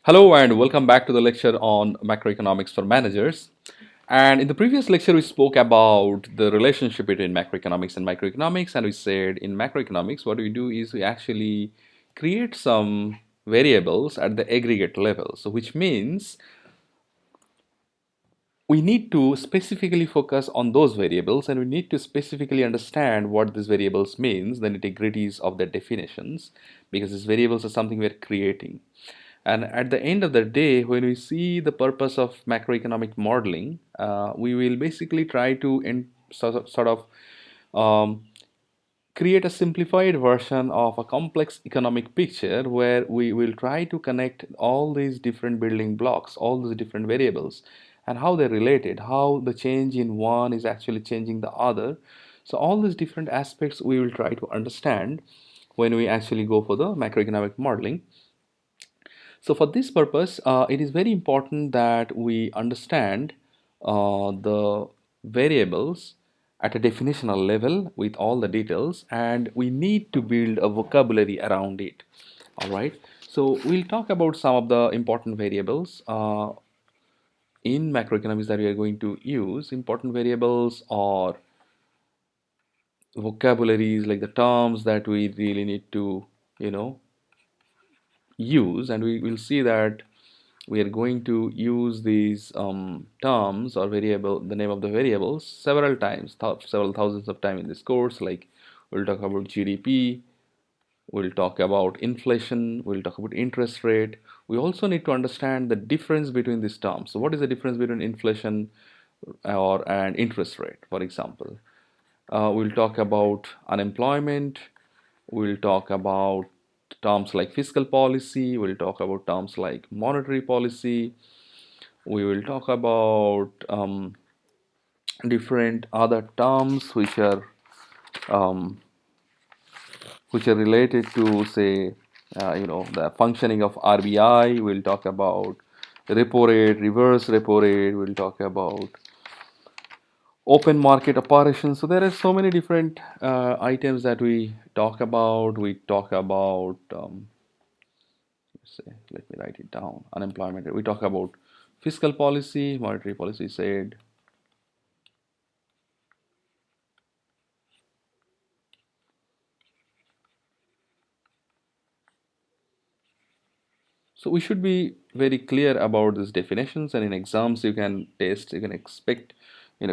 Hello and welcome back to the lecture on macroeconomics for managers. And in the previous lecture, we spoke about the relationship between macroeconomics and microeconomics. And we said in macroeconomics, what we do is we actually create some variables at the aggregate level. So, which means we need to specifically focus on those variables and we need to specifically understand what these variables means, the nitty-gritties of their definitions, because these variables are something we're creating. And at the end of the day, when we see the purpose of macroeconomic modeling, we will basically try to sort of um, create a simplified version of a complex economic picture where we will try to connect all these different building blocks, all these different variables, and how they're related, how the change in one is actually changing the other. So, all these different aspects we will try to understand when we actually go for the macroeconomic modeling. So for this purpose, it is very important that we understand the variables at a definitional level with all the details, and we need to build a vocabulary around it. All right. So we'll talk about some of the important variables in macroeconomics that we are going to use. Important variables or vocabularies like the terms that we really need to, you know, use, and we will see that we are going to use these terms or variable, the name of the variables, several times, several thousands of times in this course. Like we'll talk about GDP, we'll talk about inflation, we'll talk about interest rate. We also need to understand the difference between these terms. So what is the difference between inflation or and interest rate, for example? We'll talk about unemployment. We'll talk about terms like fiscal policy. We'll talk about terms like monetary policy. We will talk about different other terms um, which are related to, say, the functioning of RBI. We'll talk about repo rate, reverse repo rate. We'll talk about open market operations. So there are so many different items that we talk about. We talk about, let's say, let me write it down. Unemployment rate. We talk about fiscal policy, monetary policy said. So we should be very clear about these definitions, and in exams you can test, you can expect,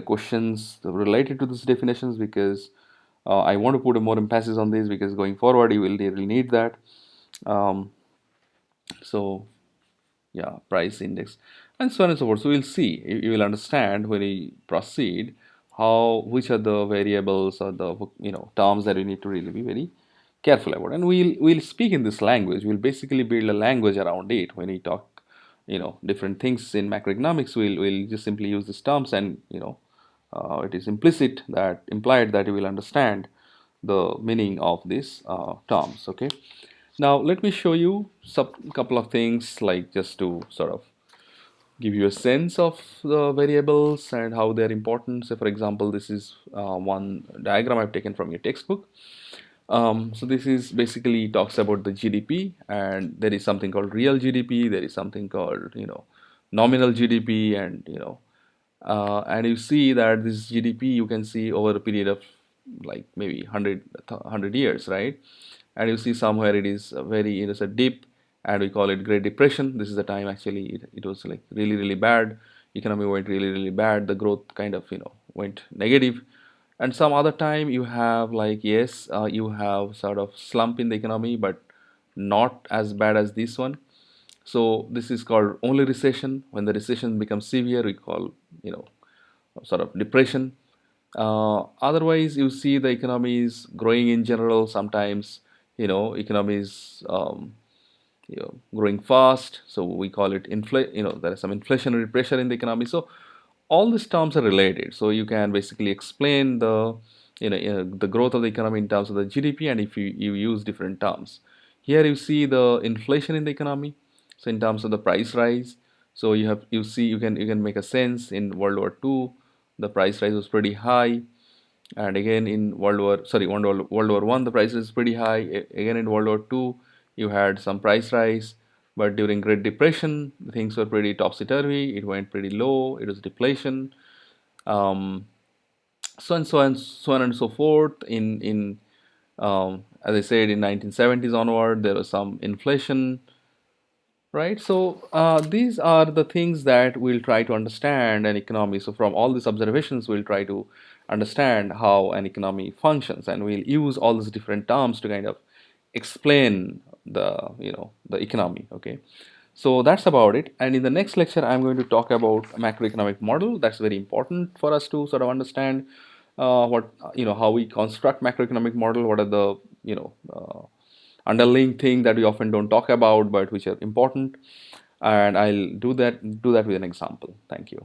questions related to these definitions because I want to put a more emphasis on this because going forward you will really need that. Um, so yeah, price index and so on and so forth. So we'll see. You will understand when we proceed how which are the variables or the terms that we need to really be very careful about. And we'll speak in this language. We'll basically build a language around it when we talk different things in macroeconomics. We'll just simply use these terms, and it is implicit that implied that you will understand the meaning of these terms. Okay. Now let me show you some couple of things, like just to sort of give you a sense of the variables and how they're important. So for example, this is one diagram I've taken from your textbook. So this is basically talks about the GDP, and there is something called real GDP. There is something called nominal GDP, and you see that this GDP you can see over a period of like maybe 100 years, right? And you see somewhere it is a very, it's a dip, and we call it Great Depression. This is the time actually it was like really bad. Economy went really bad. The growth kind of went negative. And some other time you have like, yes, you have sort of slump in the economy, but not as bad as this one. So this is called only recession. When the recession becomes severe, we call you know sort of depression. Otherwise, you see the economy is growing in general. Sometimes economy is growing fast, so we call it there is some inflationary pressure in the economy. So all these terms are related. So you can basically explain the growth of the economy in terms of the GDP, and if you use different terms. Here you see the inflation in the economy. So in terms of the price rise, so you see you can make a sense. In World War II, the price rise was pretty high, and again in World War One, the price is pretty high. Again in World War Two, you had some price rise, But during Great Depression, things were pretty topsy-turvy. It went pretty low. It was deflation. Um, so on and so forth. As I said, in 1970s onward, there was some inflation, right? So these are the things that we'll try to understand an economy. So from all these observations, we'll try to understand how an economy functions, and we'll use all these different terms to kind of explain the economy. Okay, so that's about it. And in the next lecture, I'm going to talk about a macroeconomic model. That's very important for us to sort of understand what how we construct macroeconomic model. What are the underlying thing that we often don't talk about, but which are important. And I'll do that with an example. Thank you.